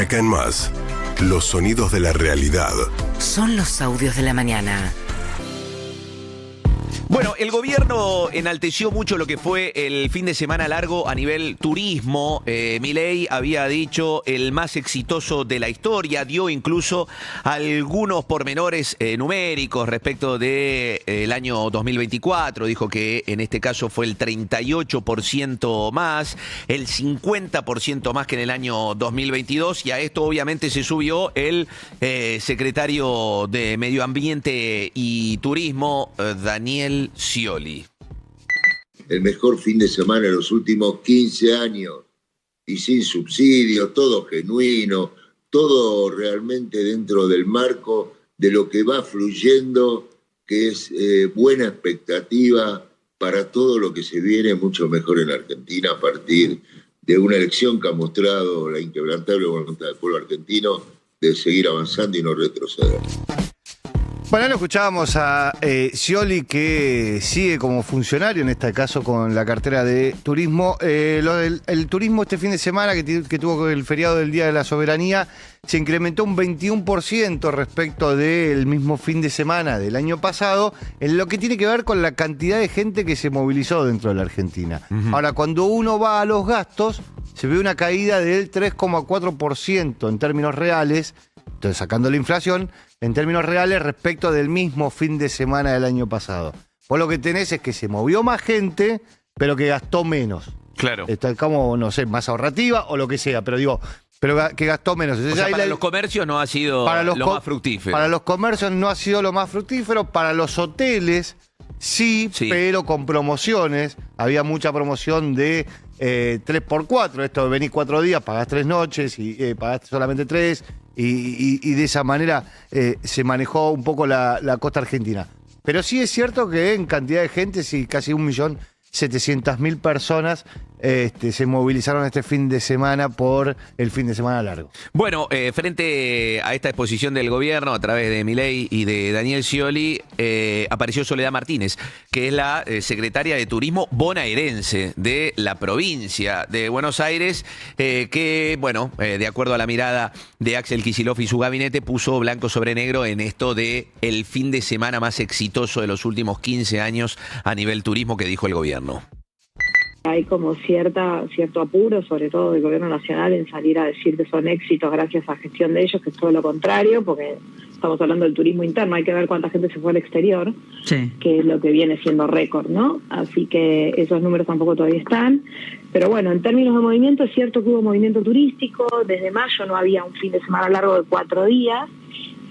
Acá en Más, los sonidos de la realidad. Son los audios de la mañana. Bueno, el gobierno enalteció mucho lo que fue el fin de semana largo a nivel turismo. Milei había dicho el más exitoso de la historia, dio incluso algunos pormenores numéricos respecto del año 2024. Dijo que en este caso fue el 38% más, el 50% más que en el año 2022. Y a esto obviamente se subió el secretario de Medio Ambiente y Turismo, Daniel Scioli. El mejor fin de semana en los últimos 15 años y sin subsidios, todo genuino, todo realmente dentro del marco de lo que va fluyendo, que es buena expectativa para todo lo que se viene mucho mejor en Argentina a partir de una elección que ha mostrado la inquebrantable voluntad del pueblo argentino de seguir avanzando y no retroceder. Bueno, lo escuchábamos a Scioli, que sigue como funcionario, en este caso con la cartera de turismo. El turismo este fin de semana, que tuvo el feriado del Día de la Soberanía, se incrementó un 21% respecto del mismo fin de semana del año pasado, en lo que tiene que ver con la cantidad de gente que se movilizó dentro de la Argentina. Ahora, cuando uno va a los gastos, se ve una caída del 3,4% en términos reales, entonces sacando la inflación, en términos reales respecto del mismo fin de semana del año pasado. Vos lo que tenés es que se movió más gente, pero que gastó menos. Claro. Está como, no sé, más ahorrativa o lo que sea, pero digo, pero que gastó menos. O sea, para los comercios no ha sido lo más fructífero. Para los comercios no ha sido lo más fructífero, para los hoteles sí, pero con promociones. Había mucha promoción de 3x4, esto de venís 4 días, pagás 3 noches y pagás solamente 3, y de esa manera se manejó un poco la costa argentina. Pero sí es cierto que en cantidad de gente, sí, casi 1.700.000 personas se movilizaron este fin de semana por el fin de semana largo. Bueno, frente a esta exposición del gobierno a través de Milei y de Daniel Scioli, apareció Soledad Martínez, que es la secretaria de Turismo bonaerense de la provincia de Buenos Aires, que, bueno, de acuerdo a la mirada de Axel Kicillof y su gabinete, puso blanco sobre negro en esto de el fin de semana más exitoso de los últimos 15 años a nivel turismo que dijo el gobierno. Hay como cierto apuro, sobre todo del gobierno nacional, en salir a decir que son éxitos gracias a gestión de ellos, que es todo lo contrario, porque estamos hablando del turismo interno, hay que ver cuánta gente se fue al exterior, que es lo que viene siendo récord, ¿no? Así que esos números tampoco todavía están. Pero bueno, en términos de movimiento, es cierto que hubo movimiento turístico, desde mayo no había un fin de semana largo de 4 días,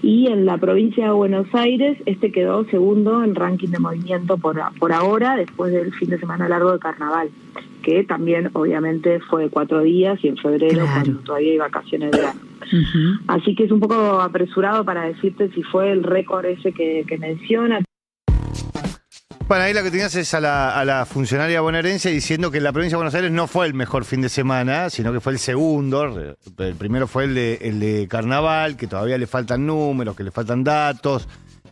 y en la provincia de Buenos Aires quedó segundo en ranking de movimiento por ahora, después del fin de semana largo de carnaval, que también obviamente fue de 4 días y en febrero, cuando todavía hay vacaciones de verano. Así que es un poco apresurado para decirte si fue el récord ese que menciona. Bueno, ahí lo que tenías es a la funcionaria bonaerense diciendo que en la provincia de Buenos Aires no fue el mejor fin de semana, sino que fue el segundo. El primero fue el de Carnaval, que todavía le faltan números, que le faltan datos,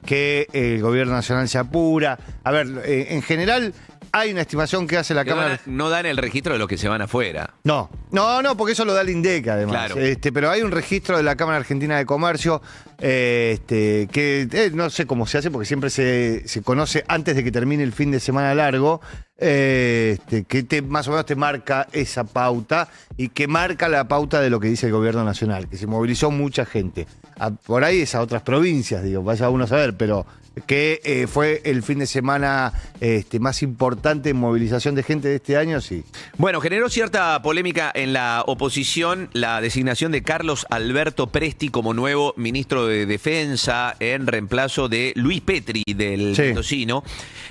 que el gobierno nacional se apura. A ver, en general hay una estimación que hace la Cámara... No dan el registro de los que se van afuera. No, porque eso lo da el INDEC además. Claro. Pero hay un registro de la Cámara Argentina de Comercio que no sé cómo se hace porque siempre se conoce antes de que termine el fin de semana largo, que más o menos te marca esa pauta y que marca la pauta de lo que dice el gobierno nacional, que se movilizó mucha gente. Por ahí es a otras provincias, vaya uno a saber, pero que fue el fin de semana más importante en movilización de gente de este año, sí. Bueno, generó cierta polémica en la oposición la designación de Carlos Alberto Presti como nuevo ministro de Defensa en reemplazo de Luis Petri del Mendocino.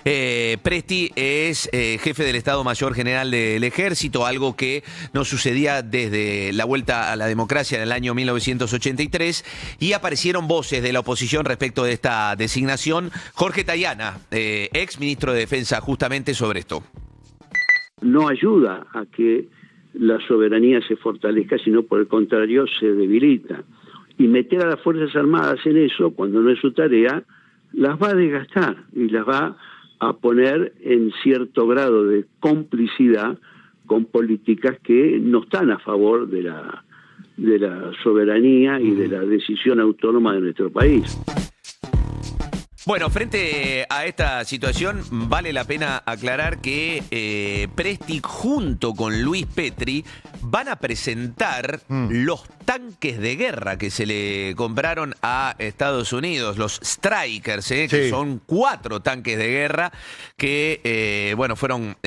Presti es jefe del Estado Mayor General del Ejército, algo que no sucedía desde la vuelta a la democracia en el año 1983, y aparecieron voces de la oposición respecto de esta designación. Jorge Tayana, ex ministro de Defensa, justamente sobre esto. No ayuda a que la soberanía se fortalezca, sino por el contrario se debilita. Y meter a las Fuerzas Armadas en eso, cuando no es su tarea, las va a desgastar y las va a poner en cierto grado de complicidad con políticas que no están a favor de de la soberanía y de la decisión autónoma de nuestro país. Bueno, frente a esta situación, vale la pena aclarar que Presti junto con Luis Petri van a presentar los tanques de guerra que se le compraron a Estados Unidos, los Strikers, que son 4 tanques de guerra que fueron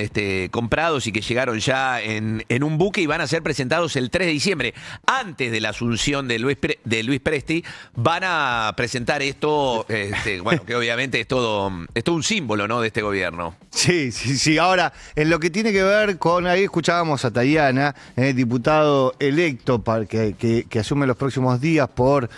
comprados y que llegaron ya en un buque y van a ser presentados el 3 de diciembre. Antes de la asunción de Luis Presti, van a presentar esto, que obviamente es todo un símbolo, ¿no?, de este gobierno. Sí. Ahora, en lo que tiene que ver con, ahí escuchábamos a Tayana, diputado electo que asume los próximos días por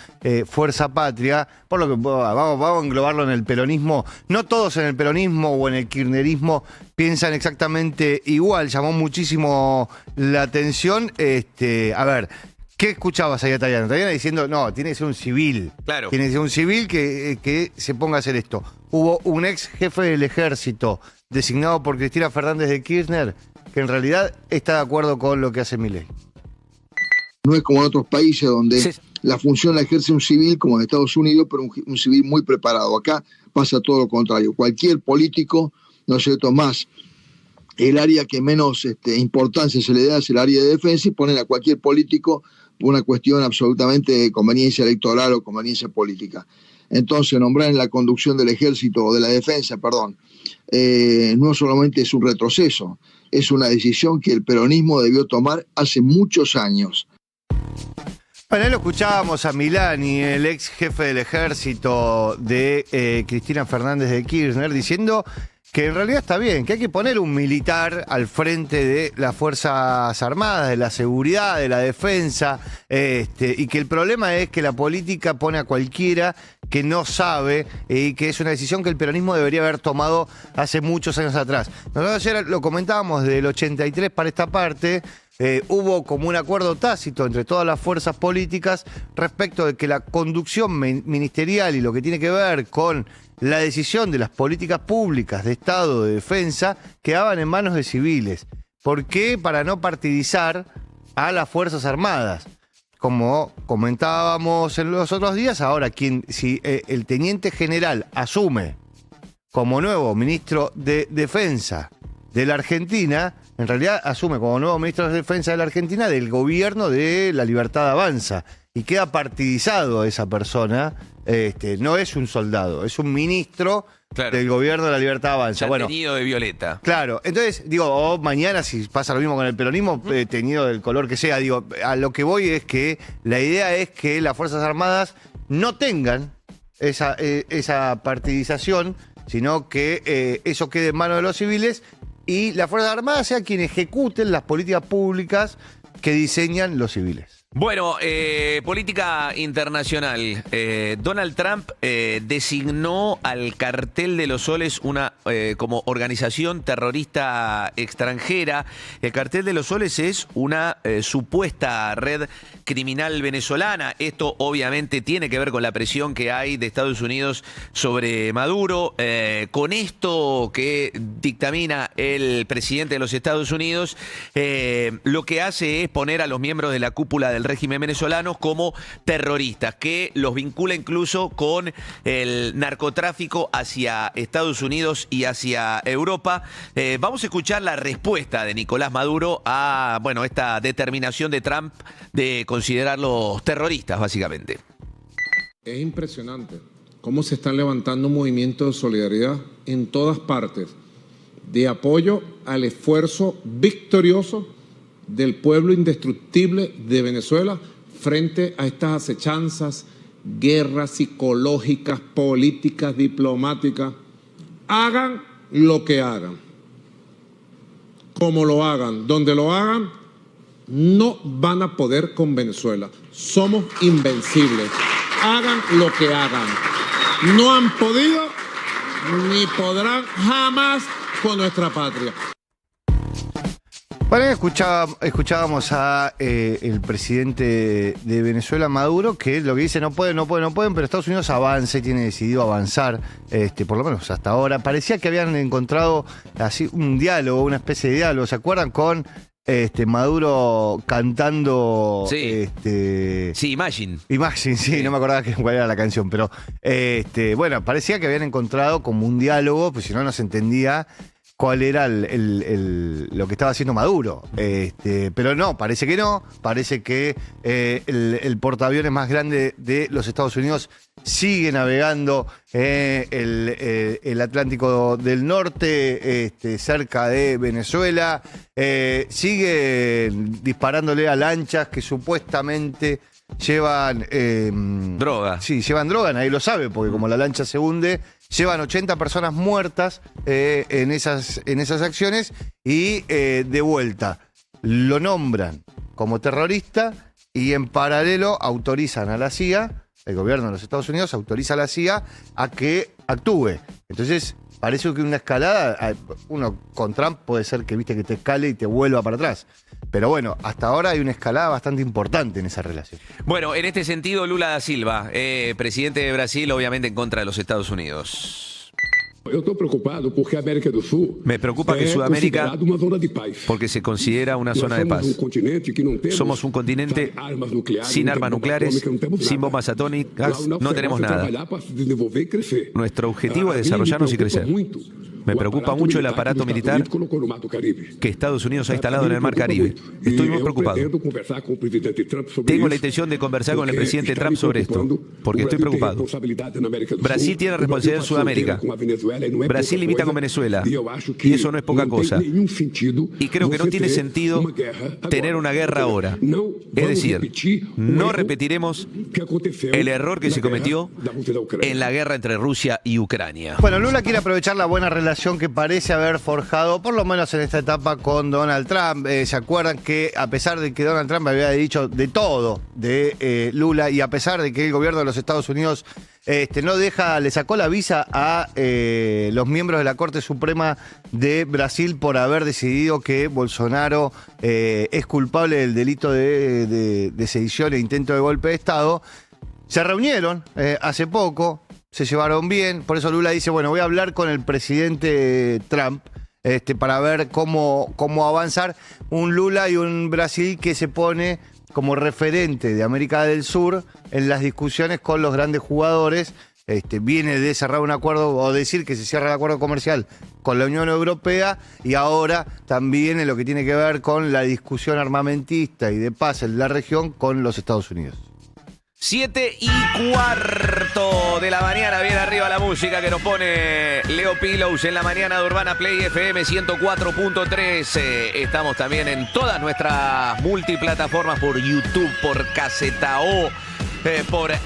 Fuerza Patria, por lo que vamos a englobarlo en el peronismo. No todos en el peronismo o en el kirchnerismo piensan exactamente igual. Llamó muchísimo la atención. A ver, ¿qué escuchabas ahí a Tayana? Tayana diciendo, no, tiene que ser un civil. Claro. Tiene que ser un civil que se ponga a hacer esto. Hubo un ex jefe del ejército designado por Cristina Fernández de Kirchner que en realidad está de acuerdo con lo que hace Milei. No es como en otros países donde la función la ejerce un civil, como en Estados Unidos, pero un civil muy preparado. Acá pasa todo lo contrario. Cualquier político, ¿no es cierto?, más el área que menos importancia se le da es el área de defensa y ponen a cualquier político por una cuestión absolutamente de conveniencia electoral o conveniencia política. Entonces, nombrar en la conducción del ejército o de la defensa, no solamente es un retroceso, es una decisión que el peronismo debió tomar hace muchos años. Bueno, ahí lo escuchábamos a Milani, el ex jefe del ejército de Cristina Fernández de Kirchner, diciendo que en realidad está bien, que hay que poner un militar al frente de las Fuerzas Armadas, de la seguridad, de la defensa, y que el problema es que la política pone a cualquiera que no sabe y que es una decisión que el peronismo debería haber tomado hace muchos años atrás. Nosotros ayer lo comentábamos, del 83 para esta parte, hubo como un acuerdo tácito entre todas las fuerzas políticas respecto de que la conducción ministerial y lo que tiene que ver con la decisión de las políticas públicas de Estado, de defensa, quedaban en manos de civiles. ¿Por qué? Para no partidizar a las Fuerzas Armadas. Como comentábamos en los otros días, ahora si el teniente general asume como nuevo ministro de Defensa de la Argentina, en realidad asume como nuevo ministro de Defensa de la Argentina del gobierno de La Libertad Avanza y queda partidizado esa persona. No es un soldado, es un ministro del gobierno de La Libertad Avanza. Ya teñido de violeta. Claro, entonces, mañana si pasa lo mismo con el peronismo, teñido del color que sea, a lo que voy es que la idea es que las Fuerzas Armadas no tengan esa partidización, sino que eso quede en manos de los civiles y las Fuerzas Armadas sean quienes ejecuten las políticas públicas que diseñan los civiles. Bueno, política internacional. Donald Trump designó al Cartel de los Soles como organización terrorista extranjera. El Cartel de los Soles es una supuesta red criminal venezolana. Esto obviamente tiene que ver con la presión que hay de Estados Unidos sobre Maduro. Con esto que dictamina el presidente de los Estados Unidos, lo que hace es poner a los miembros de la cúpula del régimen venezolano como terroristas, que los vincula incluso con el narcotráfico hacia Estados Unidos y hacia Europa. Vamos a escuchar la respuesta de Nicolás Maduro a esta determinación de Trump de considerarlos terroristas, básicamente. Es impresionante cómo se están levantando movimientos de solidaridad en todas partes, de apoyo al esfuerzo victorioso del pueblo indestructible de Venezuela frente a estas acechanzas, guerras psicológicas, políticas, diplomáticas. Hagan lo que hagan, como lo hagan, donde lo hagan, no van a poder con Venezuela. Somos invencibles. Hagan lo que hagan. No han podido ni podrán jamás con nuestra patria. Bueno, escuchábamos a el presidente de Venezuela, Maduro, que lo que dice no pueden, pero Estados Unidos avanza y tiene decidido avanzar, por lo menos hasta ahora. Parecía que habían encontrado así un diálogo, una especie de diálogo, ¿se acuerdan? Con Maduro cantando. Sí. Sí, Imagine. Imagine, sí, no me acordaba cuál era la canción, pero bueno, parecía que habían encontrado como un diálogo, pues si no se entendía cuál era lo que estaba haciendo Maduro. Pero no, parece que no. Parece que el portaaviones más grande de los Estados Unidos sigue navegando el Atlántico del Norte, cerca de Venezuela. Sigue disparándole a lanchas que supuestamente llevan droga. Sí, llevan droga, nadie lo sabe, porque como la lancha se hunde, llevan 80 personas muertas en esas acciones y de vuelta lo nombran como terrorista y en paralelo autorizan a la CIA, el gobierno de los Estados Unidos autoriza a la CIA a que actúe. Entonces, parece que una escalada, uno con Trump puede ser que viste que te escale y te vuelva para atrás. Pero bueno, hasta ahora hay una escalada bastante importante en esa relación. Bueno, en este sentido, Lula da Silva, presidente de Brasil, obviamente en contra de los Estados Unidos. Eu estou preocupado porque a América do Sul Me preocupa que Sudamérica, considerado uma zona de paz. porque se considera una zona de paz. Somos un continente sin armas nucleares, sin bombas atómicas, no tenemos nada. Nuestro objetivo es desarrollarnos y crecer. Me preocupa mucho el aparato militar que Estados Unidos ha instalado en el Mar Caribe. Estoy muy preocupado. Tengo la intención de conversar con el presidente Trump sobre esto, porque estoy preocupado. Brasil tiene responsabilidad en Sudamérica. Brasil limita con Venezuela, y eso no es poca cosa. Y creo que no tiene sentido tener una guerra ahora. Es decir, no repetiremos el error que se cometió en la guerra entre Rusia y Ucrania. Bueno, Lula quiere aprovechar la buena relación que parece haber forjado, por lo menos en esta etapa, con Donald Trump. ¿Se acuerdan que a pesar de que Donald Trump había dicho de todo de Lula y a pesar de que el gobierno de los Estados Unidos no deja, le sacó la visa a los miembros de la Corte Suprema de Brasil por haber decidido que Bolsonaro es culpable del delito de sedición e intento de golpe de Estado? Se reunieron hace poco, se llevaron bien, por eso Lula dice, bueno, voy a hablar con el presidente Trump para ver cómo avanzar. Un Lula y un Brasil que se pone como referente de América del Sur en las discusiones con los grandes jugadores. Viene de cerrar un acuerdo o decir que se cierra el acuerdo comercial con la Unión Europea y ahora también en lo que tiene que ver con la discusión armamentista y de paz en la región con los Estados Unidos. 7:15 de la mañana, bien arriba la música que nos pone Leo Pillows en la mañana de Urbana Play FM 104.3. Estamos también en todas nuestras multiplataformas, por YouTube, por Casetao, por